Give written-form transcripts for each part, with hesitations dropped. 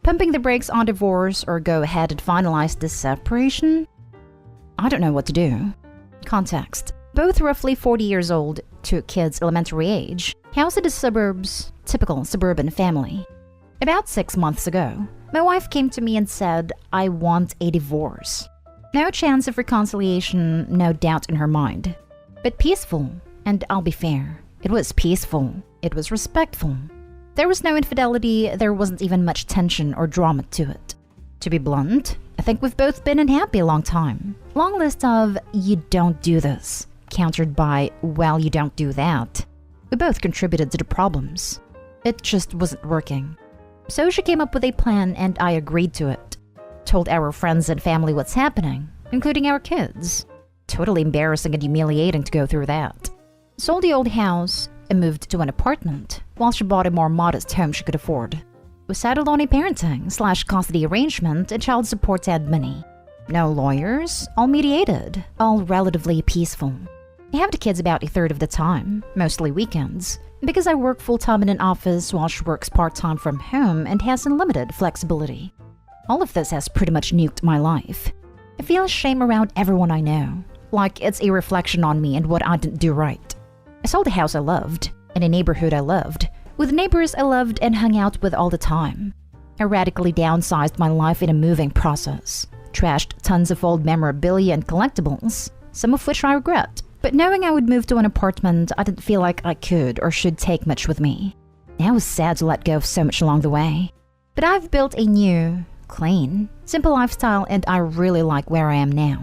Pumping the brakes on divorce or go ahead and finalize this separation? I don't know what to do. Context. Both roughly 40 years old, 2 kids elementary age, housed in the suburbs, typical suburban family. About 6 months ago, my wife came to me and said, I want a divorce. No chance of reconciliation, no doubt in her mind. But peaceful, and I'll be fair, it was peaceful, it was respectful. There was no infidelity, there wasn't even much tension or drama to it. To be blunt, I think we've both been unhappy a long time. Long list of, you don't do this, countered by, well, you don't do that. We both contributed to the problems. It just wasn't working. So she came up with a plan and I agreed to it. Told our friends and family what's happening, including our kids. Totally embarrassing and humiliating to go through that. Sold the old house and moved to an apartment while she bought a more modest home she could afford. We settled on a parenting/custody arrangement and child support admin. No lawyers, all mediated, all relatively peaceful. I have the kids about a third of the time, mostly weekends, because I work full-time in an office while she works part-time from home and has unlimited flexibility. All of this has pretty much nuked my life. I feel shame around everyone I know, like it's a reflection on me and what I didn't do right. I sold a house I loved, in a neighborhood I loved, with neighbors I loved and hung out with all the time. I radically downsized my life in a moving process, trashed tons of old memorabilia and collectibles, some of which I regret. But knowing I would move to an apartment, I didn't feel like I could or should take much with me. I was sad to let go of so much along the way. But I've built a new, clean, simple lifestyle and I really like where I am now.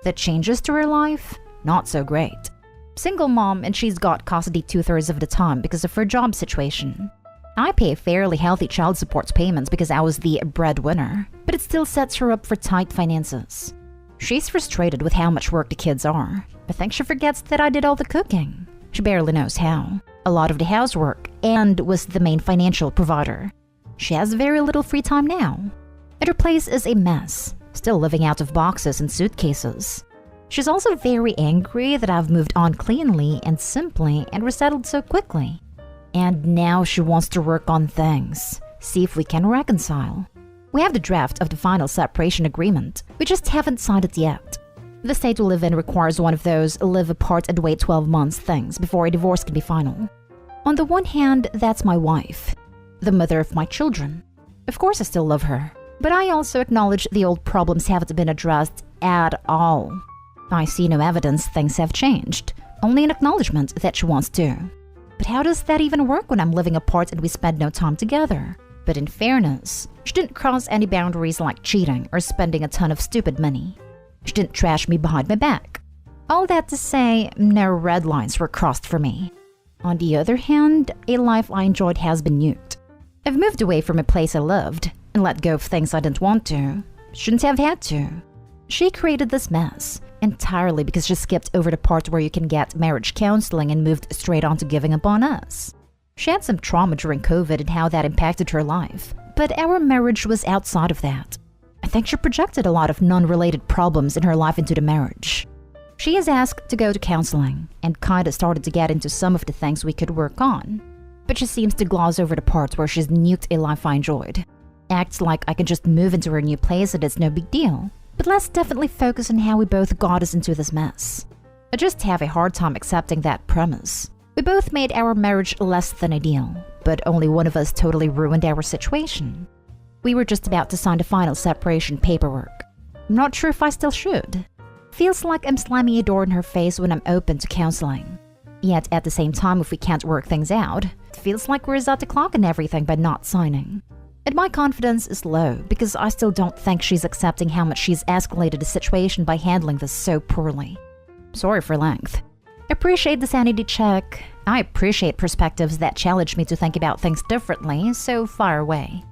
The changes to her life? Not so great. Single mom and she's got custody 2/3 of the time because of her job situation. I pay fairly healthy child support payments because I was the breadwinner, but it still sets her up for tight finances. She's frustrated with how much work the kids are. I think she forgets that I did all the cooking. She barely knows how. A lot of the housework, and was the main financial provider. She has very little free time now. And her place is a mess, still living out of boxes and suitcases. She's also very angry that I've moved on cleanly and simply and resettled so quickly. And now she wants to work on things, see if we can reconcile. We have the draft of the final separation agreement. We just haven't signed it yet. The state we live in requires one of those live apart and wait 12 months things before a divorce can be final. On the one hand, that's my wife, the mother of my children. Of course I still love her, but I also acknowledge the old problems haven't been addressed at all. I see no evidence things have changed, only an acknowledgement that she wants to. But how does that even work when I'm living apart and we spend no time together? But in fairness, she didn't cross any boundaries like cheating or spending a ton of stupid money. She didn't trash me behind my back. All that to say, no red lines were crossed for me. On the other hand, a life I enjoyed has been nuked. I've moved away from a place I loved and let go of things I didn't want to. Shouldn't have had to. She created this mess entirely because she skipped over the part where you can get marriage counseling and moved straight on to giving up on us. She had some trauma during COVID and how that impacted her life, but our marriage was outside of that. I think she projected a lot of non-related problems in her life into the marriage. She is asked to go to counseling and kinda started to get into some of the things we could work on. But she seems to gloss over the parts where she's nuked a life I enjoyed. Acts like I can just move into her new place and it's no big deal. But let's definitely focus on how we both got us into this mess. I just have a hard time accepting that premise. We both made our marriage less than ideal, but only one of us totally ruined our situation. We were just about to sign the final separation paperwork. I'm not sure if I still should. Feels like I'm slamming a door in her face when I'm open to counseling. Yet at the same time, if we can't work things out, it feels like we're at the clock and everything by not signing. And my confidence is low because I still don't think she's accepting how much she's escalated the situation by handling this so poorly. Sorry for length. Appreciate the sanity check. I appreciate perspectives that challenge me to think about things differently, so fire away.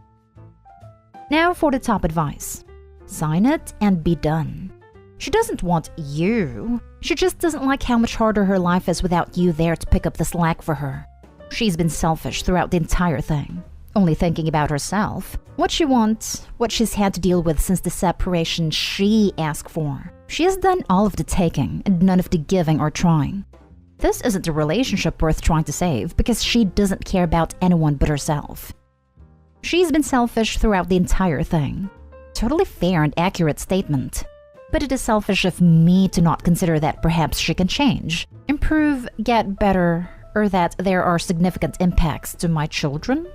Now for the top advice. Sign it and be done. She doesn't want you. She just doesn't like how much harder her life is without you there to pick up the slack for her. She's been selfish throughout the entire thing, only thinking about herself, what she wants, what she's had to deal with since the separation she asked for. She has done all of the taking and none of the giving or trying. This isn't a relationship worth trying to save because she doesn't care about anyone but herself. She's been selfish throughout the entire thing. Totally fair and accurate statement. But it is selfish of me to not consider that perhaps she can change, improve, get better, or that there are significant impacts to my children.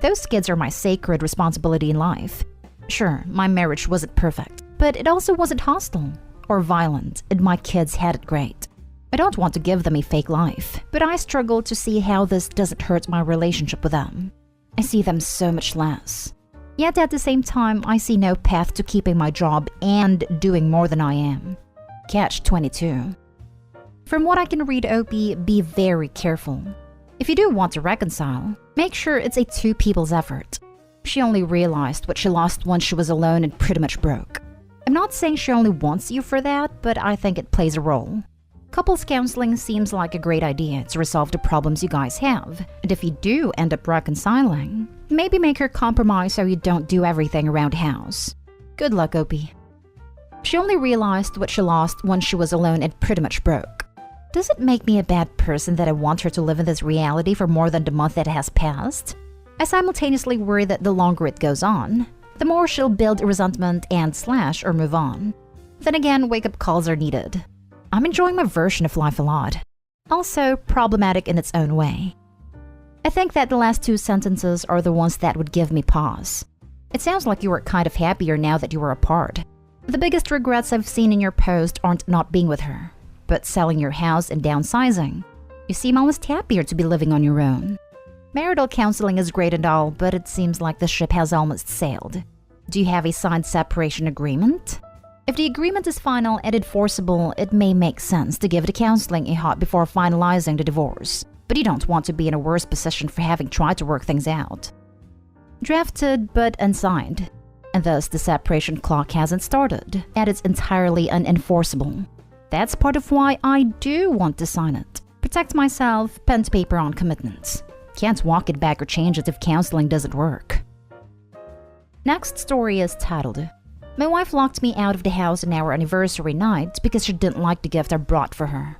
Those kids are my sacred responsibility in life. Sure, my marriage wasn't perfect, but it also wasn't hostile or violent, and my kids had it great. I don't want to give them a fake life, but I struggle to see how this doesn't hurt my relationship with them. I see them so much less. Yet at the same time, I see no path to keeping my job and doing more than I am. Catch-22. From what I can read, Opie, be very careful. If you do want to reconcile, make sure it's a two people's effort. She only realized what she lost once she was alone and pretty much broke. I'm not saying she only wants you for that, but I think it plays a role. Couples counseling seems like a great idea to resolve the problems you guys have, and if you do end up reconciling, maybe make her compromise so you don't do everything around house. Good luck, Opie. She only realized what she lost once she was alone and pretty much broke. Does it make me a bad person that I want her to live in this reality for more than the month that has passed? I simultaneously worry that the longer it goes on, the more she'll build resentment and slash or move on. Then again, wake-up calls are needed. I'm enjoying my version of life a lot. Also, problematic in its own way. I think that the last two sentences are the ones that would give me pause. It sounds like you were kind of happier now that you were apart. The biggest regrets I've seen in your post aren't not being with her, but selling your house and downsizing. You seem almost happier to be living on your own. Marital counseling is great and all, but it seems like the ship has almost sailed. Do you have a signed separation agreement? If the agreement is final and enforceable, it may make sense to give the counseling a shot before finalizing the divorce, but you don't want to be in a worse position for having tried to work things out. Drafted but unsigned, and thus the separation clock hasn't started, and it's entirely unenforceable. That's part of why I do want to sign it. Protect myself, pen to paper on commitments. Can't walk it back or change it if counseling doesn't work. Next story is titled, My wife locked me out of the house on our anniversary night because she didn't like the gift I brought for her.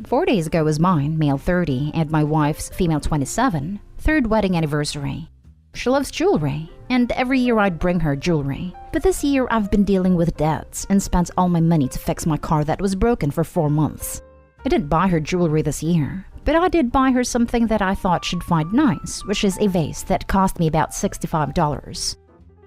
4 days ago was mine, male 30, and my wife's, female 27, third wedding anniversary. She loves jewelry, and every year I'd bring her jewelry. But this year I've been dealing with debts and spent all my money to fix my car that was broken for 4 months. I didn't buy her jewelry this year, but I did buy her something that I thought she'd find nice, which is a vase that cost me about $65.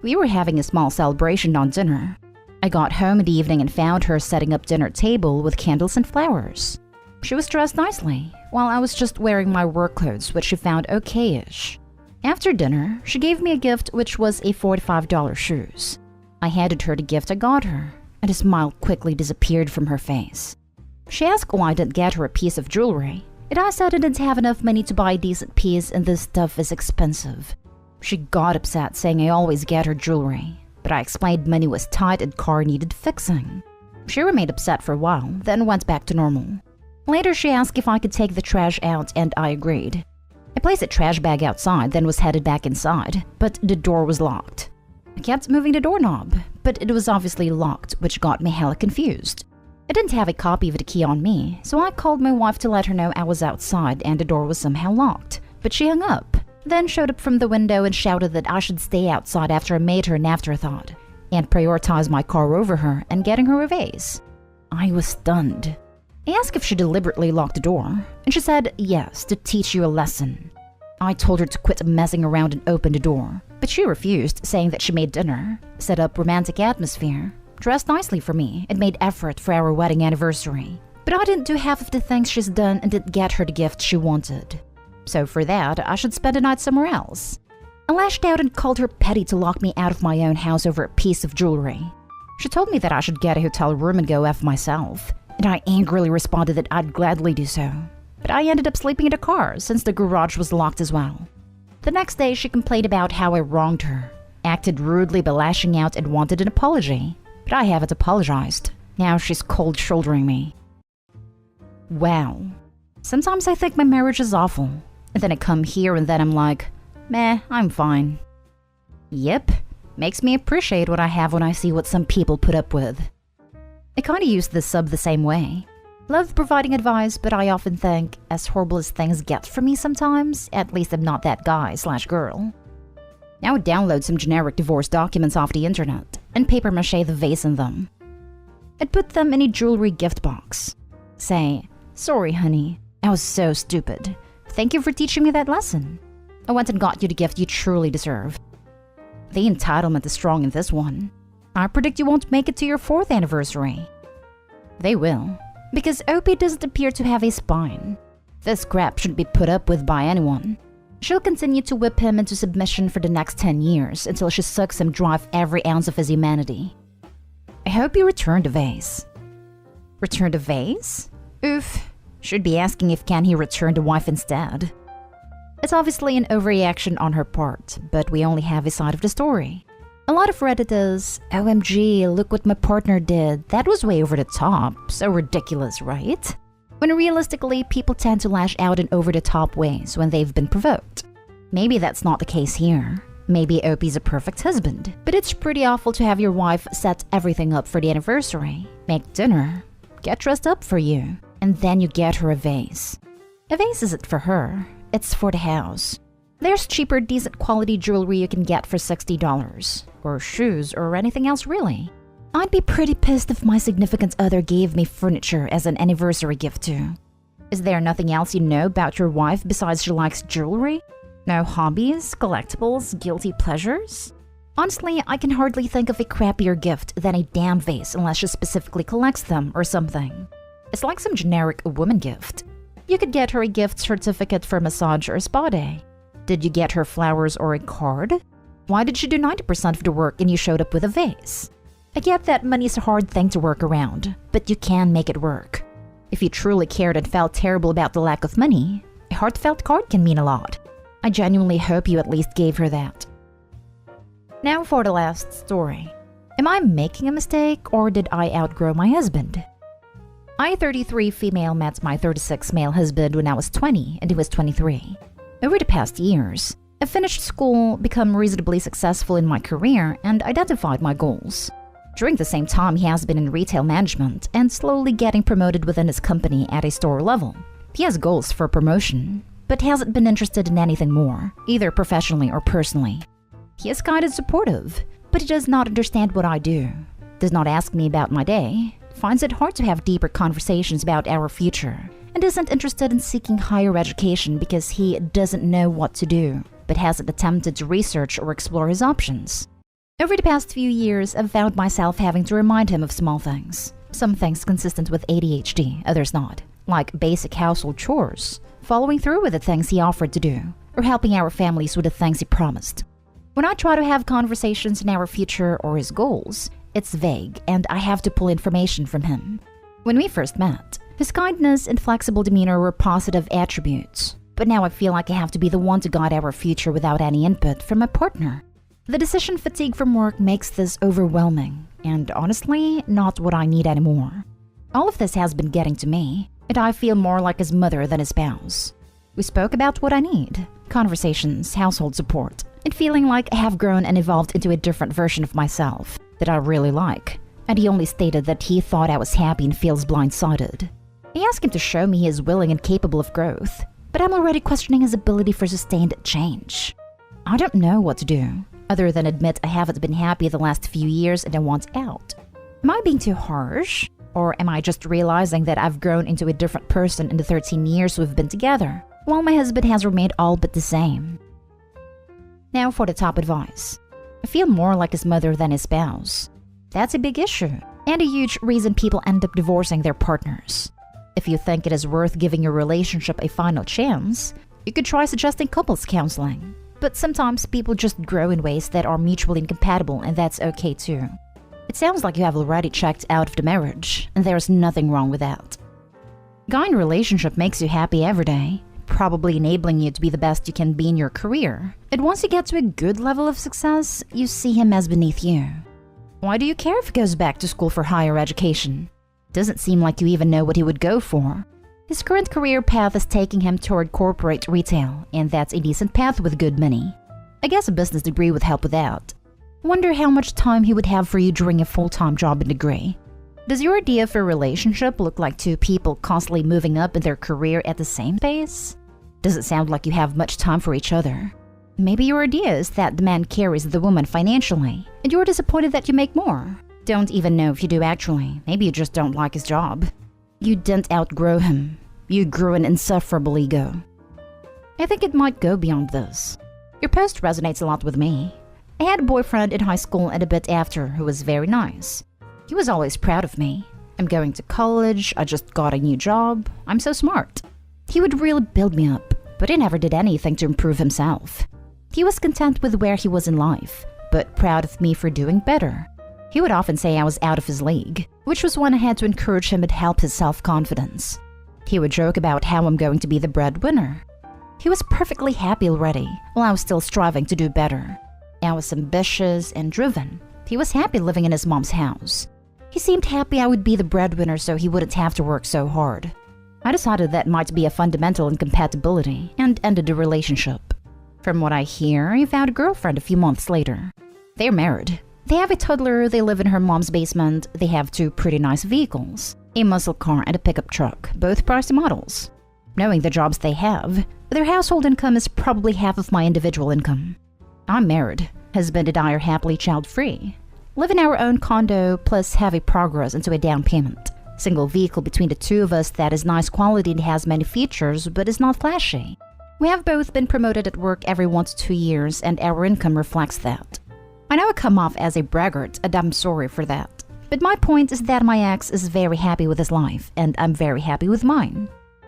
We were having a small celebration on dinner. I got home in the evening and found her setting up dinner table with candles and flowers. She was dressed nicely, while I was just wearing my work clothes, which she found okay-ish. After dinner, she gave me a gift which was a $45 shoes. I handed her the gift I got her, and a smile quickly disappeared from her face. She asked why I didn't get her a piece of jewelry, and I said I didn't have enough money to buy a decent piece and this stuff is expensive. She got upset, saying I always get her jewelry, but I explained money was tight and car needed fixing. She remained upset for a while, then went back to normal. Later, she asked if I could take the trash out, and I agreed. I placed a trash bag outside, then was headed back inside, but the door was locked. I kept moving the doorknob, but it was obviously locked, which got me hella confused. I didn't have a copy of the key on me, so I called my wife to let her know I was outside and the door was somehow locked, but she hung up. Then showed up from the window and shouted that I should stay outside after I made her an afterthought, and prioritize my car over her and getting her a vase. I was stunned. I asked if she deliberately locked the door, and she said yes, to teach you a lesson. I told her to quit messing around and open the door, but she refused, saying that she made dinner, set up romantic atmosphere, dressed nicely for me, and made effort for our wedding anniversary. But I didn't do half of the things she's done and didn't get her the gift she wanted. So for that, I should spend a night somewhere else. I lashed out and called her petty to lock me out of my own house over a piece of jewelry. She told me that I should get a hotel room and go F myself, and I angrily responded that I'd gladly do so. But I ended up sleeping in the car since the garage was locked as well. The next day, she complained about how I wronged her, acted rudely by lashing out and wanted an apology. But I haven't apologized. Now she's cold shouldering me. Wow. Sometimes I think my marriage is awful. And then I come here and then I'm like, meh, I'm fine. Yep, makes me appreciate what I have when I see what some people put up with. I kinda use this sub the same way. Love providing advice, but I often think, as horrible as things get for me sometimes, at least I'm not that guy/girl. Now download some generic divorce documents off the internet and paper mache the vase in them. And put them in a jewelry gift box. Say, "Sorry, honey, I was so stupid. Thank you for teaching me that lesson. I went and got you the gift you truly deserve." The entitlement is strong in this one. I predict you won't make it to your 4th anniversary. They will, because OP doesn't appear to have a spine. This crap shouldn't be put up with by anyone. She'll continue to whip him into submission for the next 10 years until she sucks him dry of every ounce of his humanity. I hope you return the vase. Return the vase? Oof. Should be asking if can he return the wife instead. It's obviously an overreaction on her part, but we only have a side of the story. A lot of Reddit is, "OMG, look what my partner did. That was way over the top. So ridiculous, right?" When realistically, people tend to lash out in over-the-top ways when they've been provoked. Maybe that's not the case here. Maybe OP's a perfect husband, but it's pretty awful to have your wife set everything up for the anniversary, make dinner, get dressed up for you, and then you get her a vase. A vase isn't for her, it's for the house. There's cheaper, decent quality jewelry you can get for $60, or shoes, or anything else really. I'd be pretty pissed if my significant other gave me furniture as an anniversary gift too. Is there nothing else you know about your wife besides she likes jewelry? No hobbies, collectibles, guilty pleasures? Honestly, I can hardly think of a crappier gift than a damn vase unless she specifically collects them or something. It's like some generic woman gift. You could get her a gift certificate for a massage or a spa day. Did you get her flowers or a card? Why did she do 90% of the work and you showed up with a vase? I get that money is a hard thing to work around, but you can make it work. If you truly cared and felt terrible about the lack of money, a heartfelt card can mean a lot. I genuinely hope you at least gave her that. Now for the last story. Am I making a mistake or did I outgrow my husband? I, 33 female, met my 36 male husband when I was 20 and he was 23. Over the past years, I finished school, become reasonably successful in my career, and identified my goals. During the same time, he has been in retail management and slowly getting promoted within his company at a store level. He has goals for promotion, but hasn't been interested in anything more, either professionally or personally. He is kind and supportive, but he does not understand what I do, does not ask me about my day, finds it hard to have deeper conversations about our future, and isn't interested in seeking higher education because he doesn't know what to do, but hasn't attempted to research or explore his options. Over the past few years, I've found myself having to remind him of small things. Some things consistent with ADHD, others not, like basic household chores, following through with the things he offered to do, or helping our families with the things he promised. When I try to have conversations in our future or his goals, it's vague and I have to pull information from him. When we first met, his kindness and flexible demeanor were positive attributes, but now I feel like I have to be the one to guide our future without any input from my partner. The decision fatigue from work makes this overwhelming, and honestly, not what I need anymore. All of this has been getting to me, and I feel more like his mother than his spouse. We spoke about what I need, conversations, household support, and feeling like I have grown and evolved into a different version of myself that I really like, and he only stated that he thought I was happy and feels blindsided. I asked him to show me he is willing and capable of growth, but I'm already questioning his ability for sustained change. I don't know what to do, other than admit I haven't been happy the last few years and I want out. Am I being too harsh? Or am I just realizing that I've grown into a different person in the 13 years we've been together, while my husband has remained all but the same? Now for the top advice. I feel more like his mother than his spouse. That's a big issue, and a huge reason people end up divorcing their partners. If you think it is worth giving your relationship a final chance, you could try suggesting couples counseling. But sometimes people just grow in ways that are mutually incompatible, and that's okay too. It sounds like you have already checked out of the marriage, and there's nothing wrong with that. Guy in relationship makes you happy every day, probably enabling you to be the best you can be in your career. And once you get to a good level of success, you see him as beneath you. Why do you care if he goes back to school for higher education? Doesn't seem like you even know what he would go for. His current career path is taking him toward corporate retail, and that's a decent path with good money. I guess a business degree would help with that. Wonder how much time he would have for you during a full-time job and degree. Does your idea for a relationship look like two people constantly moving up in their career at the same pace? Doesn't sound like you have much time for each other. Maybe your idea is that the man carries the woman financially, and you're disappointed that you make more. Don't even know if you do actually. Maybe you just don't like his job. You didn't outgrow him. You grew an insufferable ego. I think it might go beyond this. Your post resonates a lot with me. I had a boyfriend in high school and a bit after who was very nice. He was always proud of me. I'm going to college, I just got a new job, I'm so smart. He would really build me up, but he never did anything to improve himself. He was content with where he was in life, but proud of me for doing better. He would often say I was out of his league, which was when I had to encourage him and help his self-confidence. He would joke about how I'm going to be the breadwinner. He was perfectly happy already, while I was still striving to do better. I was ambitious and driven. He was happy living in his mom's house. He seemed happy I would be the breadwinner so he wouldn't have to work so hard. I decided that might be a fundamental incompatibility and ended the relationship. From what I hear, he found a girlfriend a few months later. They're married. They have a toddler, they live in her mom's basement, they have 2 pretty nice vehicles, a muscle car and a pickup truck, both pricey models. Knowing the jobs they have, their household income is probably half of my individual income. I'm married. Husband and I are happily child-free. Live in our own condo, plus have a progress into a down payment. Single vehicle between the 2 of us that is nice quality and has many features, but is not flashy. We have both been promoted at work every 1 to 2 years, and our income reflects that. I know I come off as a braggart, and I'm sorry for that. But my point is that my ex is very happy with his life, and I'm very happy with mine.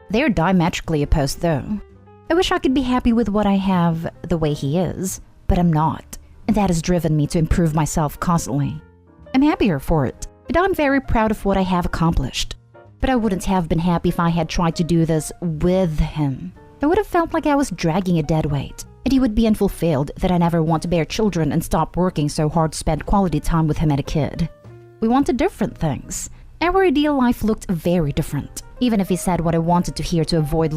They're diametrically opposed though. I wish I could be happy with what I have the way he is, but I'm not. And that has driven me to improve myself constantly. I'm happier for it, and I'm very proud of what I have accomplished. But I wouldn't have been happy if I had tried to do this with him. I would have felt like I was dragging a dead weight, and he would be unfulfilled that I never want to bear children and stop working so hard to spend quality time with him and a kid. We wanted different things. Our ideal life looked very different, even if he said what I wanted to hear to avoid